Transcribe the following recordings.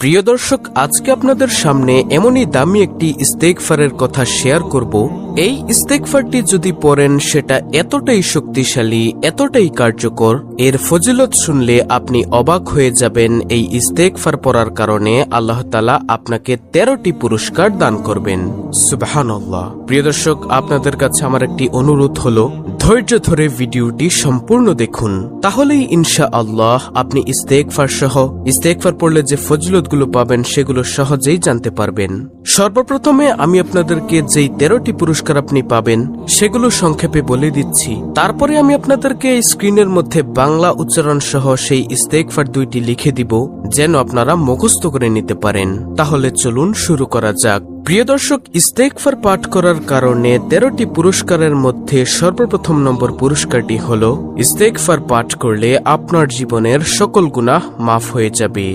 প্রিয় দর্শক, আজকে আপনাদের সামনে এমনই দামি একটি ইস্তেগফারের কথা শেয়ার করব। এই ইস্তেগফারটি যদি পড়েন সেটা এতটাই শক্তিশালী, এতটাই কার্যকর, এর ফজিলত শুনলে আপনি অবাক হয়ে যাবেন। এই ইস্তেগফার পড়ার কারণে আল্লাহ তাআলা আপনাকে 13টি পুরস্কার দান করবেন। সুবহানাল্লাহ। প্রিয় দর্শক, আপনাদের কাছে আমার একটি অনুরোধ হলো, ধৈর্য ধরে ভিডিওটি সম্পূর্ণ দেখুন, তাহলেই ইনশাআল্লাহ আপনি ইস্তেগফার সহ ইস্তেগফার পড়লে যে ফজিলতগুলো পাবেন সেগুলো সহজেই জানতে পারবেন। সর্বপ্রথমে আমি আপনাদেরকে যেই 13টি পুরস্কার আপনি পাবেন সেগুলো সংক্ষেপে বলে দিচ্ছি। তারপরে আমি আপনাদেরকে স্ক্রিনের মধ্যে বাংলা উচ্চারণ সহ সেই ইস্তেগফার 2টি লিখে দিব, যেন আপনারা মুখস্থ করে নিতে পারেন। তাহলে চলুন শুরু করা যাক। প্রিয় দর্শক, ইস্তেগফার পাঠ করার কারণে 13টি পুরস্কারের মধ্যে সর্বপ্রথম নম্বর পুরস্কারটি হলো, ইস্তেগফার পাঠ করলে আপনার জীবনের সকল গুনাহ মাফ হয়ে যাবে।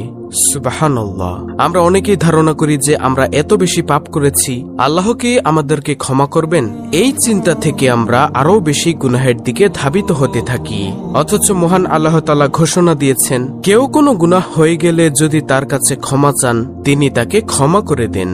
সুবহানাল্লাহ। আমরা অনেকেই ধারণা করি যে আমরা এত বেশি পাপ করেছি, আল্লাহ কি আমাদেরকে ক্ষমা করবেন? এই চিন্তা থেকে আমরা আরো বেশি গুনাহের দিকে ধাবিত হতে থাকি। অথচ মহান আল্লাহ তাআলা ঘোষণা দিয়েছেন, কেউ কোনো গুনাহ হয়ে গেলে যদি তার কাছে ক্ষমা চান, তিনি তাকে ক্ষমা করে দেন।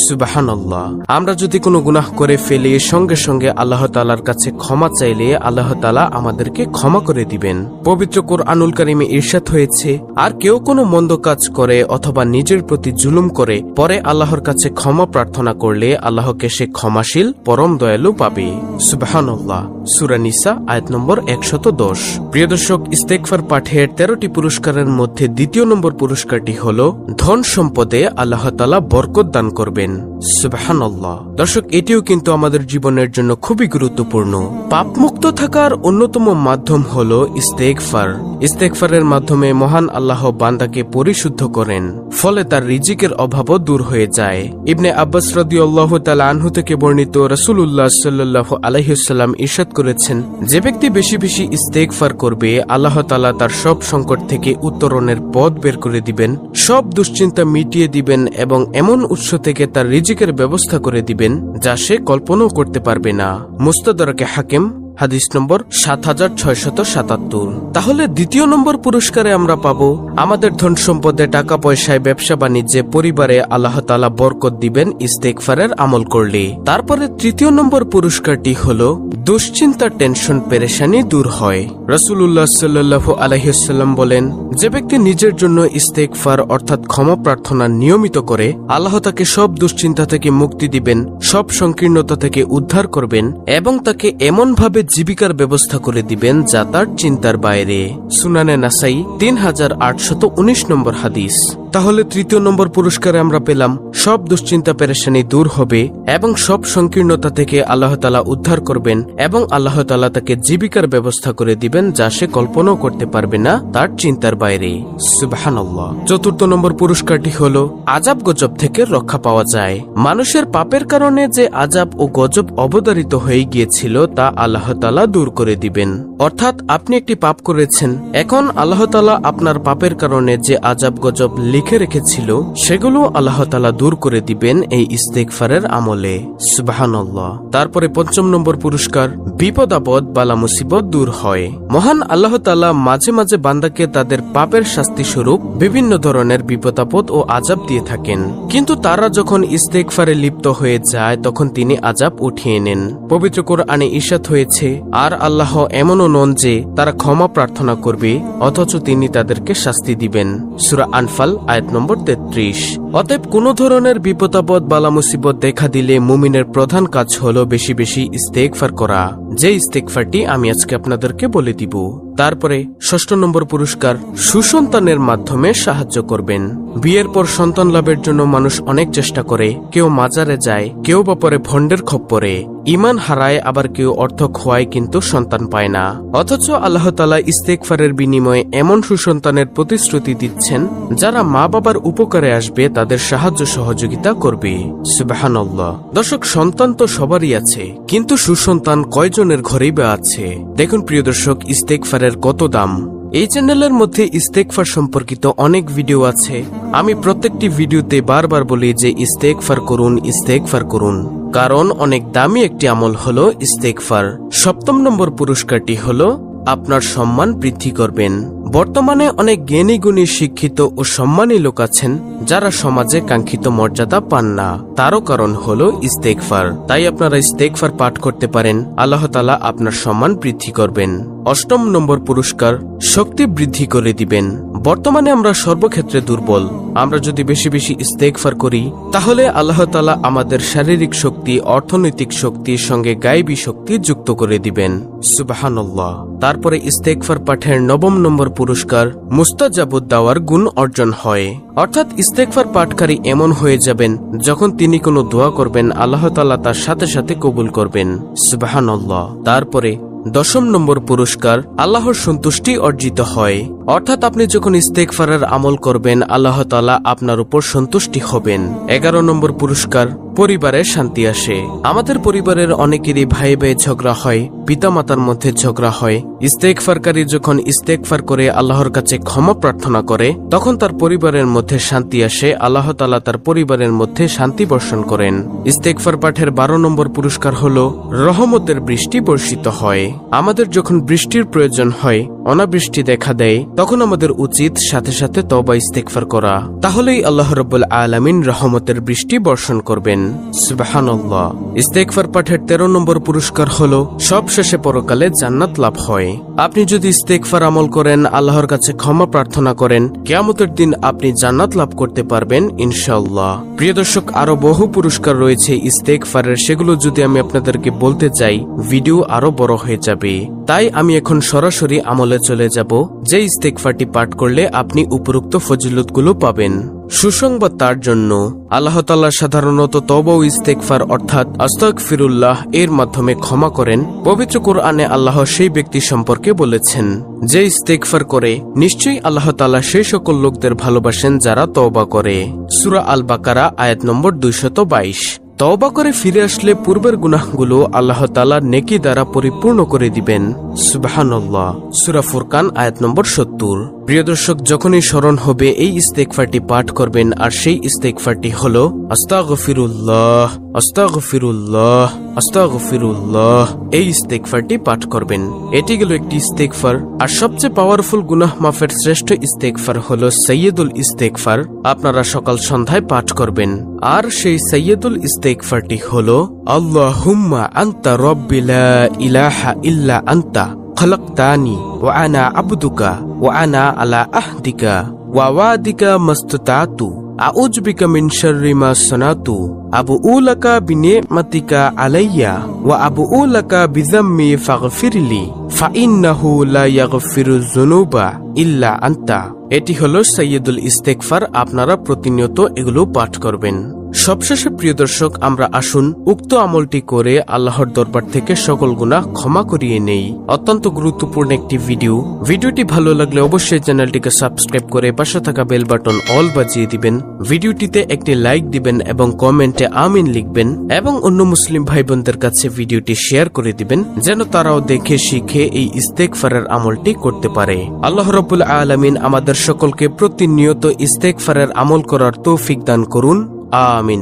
সুবহানাল্লাহ। আমরা যদি কোনো গুনাহ করে ফেলি, সঙ্গে সঙ্গে আল্লাহ তাআলার কাছে ক্ষমা চাইলে আল্লাহ তাআলা আমাদেরকে ক্ষমা করে দিবেন। পবিত্র কোরআনুল কারীমে ইরশাদ হয়েছে, আর কেউ কোনো মন্দ কাজ করে অথবা নিজের প্রতি জুলুম করে পরে আল্লাহর কাছে ক্ষমা প্রার্থনা করলে আল্লাহকে সে ক্ষমাশীল, পরম দয়ালু পাবে। সুবহানাল্লাহ। সূরা নিসা আয়াত নম্বর 110। প্রিয় দর্শক, ইস্তেগফার পাঠের 13টি পুরস্কারের মধ্যে দ্বিতীয় নম্বর পুরস্কারটি হলো, ধন সম্পদে আল্লাহ তাআলা বরকত দান করবেন। সুবহানাল্লাহ। দর্শক, এটিও কিন্তু আমাদের জীবনের জন্য খুবই গুরুত্বপূর্ণ। পাপমুক্ত থাকার অন্যতম মাধ্যম হলো ইস্তেগফার। ইস্তেগফারের মাধ্যমে মহান আল্লাহ বান্দাকে পরিশুদ্ধ করেন, ফলে তার রিজিকের অভাবও দূর হয়ে যায়। ইবনে আব্বাস রাদিয়াল্লাহু তাআলা আনহু থেকে বর্ণিত, রাসূলুল্লাহ সাল্লাল্লাহু আলাইহি ওয়াসাল্লাম ইরশাদ করেছেন, যে ব্যক্তি বেশি বেশি ইস্তেগফার করবে, আল্লাহ তাআলা তার সব সংকট থেকে উত্তরণের পথ বের করে দিবেন, সব দুশ্চিন্তা মিটিয়ে দিবেন এবং এমন উৎস থেকে তার রিজিকের ব্যবস্থা করে দিবেন যা সে কল্পনাও করতে পারবে না। মুস্তাদরাকে হাকিম হাদিস নম্বর 7677। তাহলে দ্বিতীয় নম্বর পুরস্কারে আমরা পাবো, আমাদের ধন সম্পদে, টাকা পয়সায়, ব্যবসা বাণিজ্যে, পরিবারে আল্লাহ তাআলা বরকত দিবেন ইস্তেগফারের আমল করলে। তারপরে তৃতীয় নম্বর পুরস্কারটি হলো, দুশ্চিন্তা, টেনশন, পেরেশানি দূর হয়। রাসূলুল্লাহ সাল্লাল্লাহু আলাইহি ওয়াসাল্লাম বলেন, যে ব্যক্তি নিজের জন্য ইস্তেগফার অর্থাৎ ক্ষমা প্রার্থনা নিয়মিত করে, আল্লাহ তাকে সব দুশ্চিন্তা থেকে মুক্তি দিবেন, সব সংকীর্ণতা থেকে উদ্ধার করবেন এবং তাকে এমন ভাবে জীবিকার ব্যবস্থা করে দিবেন যা তার চিন্তার বাইরে। সুনানে নাসাই 3819 নম্বর হাদিস। তাহলে তৃতীয় নম্বর পুরস্কারে আমরা পেলাম, সব দুশ্চিন্তা পেরেশানি দূর হবে এবং সব সংকীর্ণতা থেকে আল্লাহ তাআলা উদ্ধার করবেন এবং আল্লাহ তাআলা তাকে জীবিকার ব্যবস্থা করে দিবেন যা সে কল্পনাও করতে পারবে না, তার চিন্তার বাইরে। সুবহানাল্লাহ। চতুর্থ নম্বর পুরস্কারটি হলো, আযাব গজব থেকে রক্ষা পাওয়া যায়। মানুষের পাপের কারণে যে আযাব ও গজব অবধারিত হয়ে গিয়েছিল তা আল্লাহ তাআলা দূর করে দিবেন। অর্থাৎ আপনি একটি পাপ করেছেন, এখন আল্লাহ তাআলা আপনার পাপের কারণে যে আযাব গজব লিখে রেখেছিল সেগুলো আল্লাহ তাআলা দূর করে দিবেন এই ইস্তেগফারের আমলে। সুবহানাল্লাহ। তারপরে পঞ্চম নম্বর পুরস্কার, বিপদ আপদ, বালা মুসিবত দূর হয়। মহান আল্লাহ তাআলা মাঝে মাঝে বান্দাকে তাদের পাপের শাস্তি স্বরূপ বিভিন্ন ধরনের বিপদ আপদ ও আযাব দিয়ে থাকেন, কিন্তু তারা যখন ইস্তেগফারে লিপ্ত হয়ে যায় তখন তিনি আযাব উঠিয়ে নেন। পবিত্র কোরআনে ইরশাদ হয়েছে, আর আল্লাহ এমনও নন যে তারা ক্ষমা প্রার্থনা করবে অথচ তিনি তাদেরকে শাস্তি দিবেন। সূরা আনফাল আয়াত নম্বর 33। অতএব কোন ধরনের বিপদাপদ, বালা মুসিবত দেখা দিলে মুমিনের প্রধান কাজ হলো বেশি বেশি ইস্তেগফার করা, যে ইস্তেগফারটি আমি আজকে আপনাদেরকে বলে দিব। তারপরে ষষ্ঠ নম্বর পুরস্কার, সুসন্তানের মাধ্যমে সাহায্য করবেন। বিয়ের পর সন্তান লাভের জন্য মানুষ অনেক চেষ্টা করে, কেউ মাজারে যায়, কেউ বা পরে ভণ্ডের খপ্পরে, ঈমান হারায়, আবার কেউ অর্থ খোয়ায় কিন্তু সন্তান পায় না। অথচ আল্লাহ তাআলা ইস্তেগফারের বিনিময়ে এমন সুসন্তানের প্রতিশ্রুতি দিচ্ছেন যারা মা বাবার উপকারে আসবে, তাদের সাহায্য সহযোগিতা করবে। সুবহানাল্লাহ। দর্শক, সন্তান তো সবারই আছে, কিন্তু সুসন্তান কয়জনের ঘরেই বা আছে? দেখুন প্রিয় দর্শক, ইস্তেগফারের কত দাম। এই চ্যানেলের মধ্যে ইস্তেগফার সম্পর্কিত অনেক ভিডিও আছে। আমি প্রত্যেকটি ভিডিওতে বারবার বলি যে ইস্তেগফার করুন, ইস্তেগফার করুন, কারণ অনেক দামি একটি আমল হলো ইস্তেগফার। সপ্তম নম্বর পুরস্কারটি হলো, আপনার সম্মান বৃদ্ধি করবেন। বর্তমানে অনেক জ্ঞানী গুণী শিক্ষিত ও সম্মানী লোক আছেন যারা সমাজে কাঙ্ক্ষিত মর্যাদা পান না, তারও কারণ হলো ইস্তেগফার। তাই আপনারা ইস্তেগফার পাঠ করতে পারেন, আল্লাহ তাআলা আপনার সম্মান বৃদ্ধি করবেন। 8 নম্বর পুরস্কার, শক্তি বৃদ্ধি করে দিবেন। বর্তমানে আমরা সর্বক্ষেত্রে দুর্বল। আমরা যদি বেশি বেশি ইস্তেগফার করি তাহলে আল্লাহ তাআলা আমাদের শারীরিক শক্তি, অর্থনৈতিক শক্তির সঙ্গে গায়েবী শক্তি যুক্ত করে দিবেন। সুবহানাল্লাহ। তারপরে ইস্তেগফার পাঠের 9 নম্বর পুরস্কার, মুস্তাজাবুদ দাওয়ার গুণ অর্জন হয়। অর্থাৎ ইস্তেগফার পাঠকারী এমন হয়ে যাবেন যখন তিনি কোনো দোয়া করবেন আল্লাহ তাআলা তার সাথে সাথে কবুল করবেন। সুবহানাল্লাহ। তারপরে 10 নম্বর পুরস্কার, আল্লাহর সন্তুষ্টি অর্জিত হয়। অর্থাৎ আপনি যখন ইস্তেগফারের আমল করবেন আল্লাহ তাআলা আপনার উপর সন্তুষ্টি হবেন। 11 নম্বর পুরস্কার, পরিবারে শান্তি আসে। আমাদের পরিবারের অনেকেরই ভাই ভাই ঝগড়া হয়, পিতামাতার মধ্যে ঝগড়া হয়। ইস্তেগফারকারী যখন ইস্তেগফার করে আল্লাহর কাছে ক্ষমা প্রার্থনা করে তখন তার পরিবারের মধ্যে শান্তি আসে, আল্লাহ তাআলা তার পরিবারের মধ্যে শান্তি বর্ষণ করেন। ইস্তেগফার পাঠের 12 নম্বর পুরস্কার হলো রহমতের বৃষ্টি বর্ষিত হয়। আমাদের যখন বৃষ্টির প্রয়োজন হয়, অনাবৃষ্টি দেখা দেয়, তখন আমাদের উচিত সাথে সাথে তওবা ইস্তেগফার করা, তাহলেই আল্লাহ রাব্বুল আলামিন রহমতের বৃষ্টি বর্ষণ করবেন। সুবহানাল্লাহ। ইস্তেগফার পাঠের 13 নম্বর পুরস্কার হলো সবশেষে পরকালে জান্নাত লাভ হয়। আপনি যদি ইস্তেগফার আমল করেন, আল্লাহর কাছে ক্ষমা প্রার্থনা করেন, কিয়ামতের দিন আপনি জান্নাত লাভ করতে পারবেন ইনশাআল্লাহ। প্রিয় দর্শক, আরো বহু পুরস্কার রয়েছে ইস্তেগফারের, সেগুলো যদি আমি আপনাদেরকে বলতে চাই ভিডিও আরো বড় হয়ে যাবে। তাই আমি এখন সরাসরি আমলে চলে যাব, যে ইস্তেগফারটি পাঠ করলে আপনি উপরোক্ত ফজিলতগুলো পাবেন। সুসংবাদ তার জন্য, আল্লাহ তাআলা সাধারণত তওবা ও ইস্তেগফার অর্থাৎ আস্তাগফিরুল্লাহ এর মাধ্যমে ক্ষমা করেন। পবিত্র কোরআনে আল্লাহ সেই ব্যক্তি সম্পর্কে বলেছেন যে ইস্তেগফার করে, নিশ্চয়ই আল্লাহ তাআলা সেই সকল লোকদের ভালোবাসেন যারা তওবা করে। সূরা আল বাকারা আয়াত নম্বর 222। তওবা করে ফিরে আসলে পূর্বের গুনাহগুলো আল্লাহ তাআলা নেকি দ্বারা পরিপূর্ণ করে দিবেন। সুবহানাল্লাহ। সূরা ফুরকান আয়াত নম্বর 70। প্রিয় দর্শক, যখনই স্মরণ হবে এই ইস্তেগফারটি পাঠ করবেন, আর সেই ইস্তেগফারটি হলো আস্তাগফিরুল্লাহ আস্তাগফিরুল্লাহ আস্তাগফিরুল্লাহ। এই ইস্তেগফারটি পাঠ করবেন। এটি গেল একটি ইস্তেগফার। আর সবচেয়ে পাওয়ারফুল গুনাহ মাফের শ্রেষ্ঠ ইস্তেগফার হলো সাইয়্যিদুল ইস্তেগফার। আপনারা সকাল সন্ধ্যায় পাঠ করবেন। আর সেই সাইয়্যিদুল ইস্তেগফারটি হলো আল্লাহুম্মা আনতা রাব্বি লা ইলাহা ইল্লা আনতা খালাকতানি ওয়া আনা আবদুকা ওয়া আনা আলা আহদিকা ওয়া ওয়াদিকা মাসতাতু আউযু বিকা মিন শাররি মা সানাতু আবুউ লাকা বিনিমাতিকা আলাইয়া ওয়া আবুউ লাকা বিযাম্মি ফাগফিরলি ফাইন্নাহু লা ইয়াগফিরুয যুনুবা ইল্লা আনতা। এটি হলো সাইয়্যিদুল ইস্তেগফার। আপনারা প্রতিনিয়ত এগুলো পাঠ করবেন। সবশেষে প্রিয় দর্শক, আমরা আসুন উক্ত আমলটি করে আল্লাহর দরবার থেকে সকল গুনাহ ক্ষমা করিয়ে নেই। অত্যন্ত গুরুত্বপূর্ণ একটি ভিডিওটি ভালো লাগলে অবশ্যই চ্যানেলটিকে সাবস্ক্রাইব করে পাশে থাকা বেল বাটন অল বাজিয়ে দিবেন। ভিডিওটিতে একটি লাইক দিবেন এবং কমেন্টে আমিন লিখবেন, এবং অন্য মুসলিম ভাই বোনদের কাছে ভিডিওটি শেয়ার করে দিবেন যেন তারাও দেখে শিখে এই ইস্তেগফারের আমলটি করতে পারে। আল্লাহ রাব্বুল আলামিন আমাদের সকলকে প্রতিনিয়ত ইস্তেগফারের আমল করার তৌফিক দান করুন। আমিন।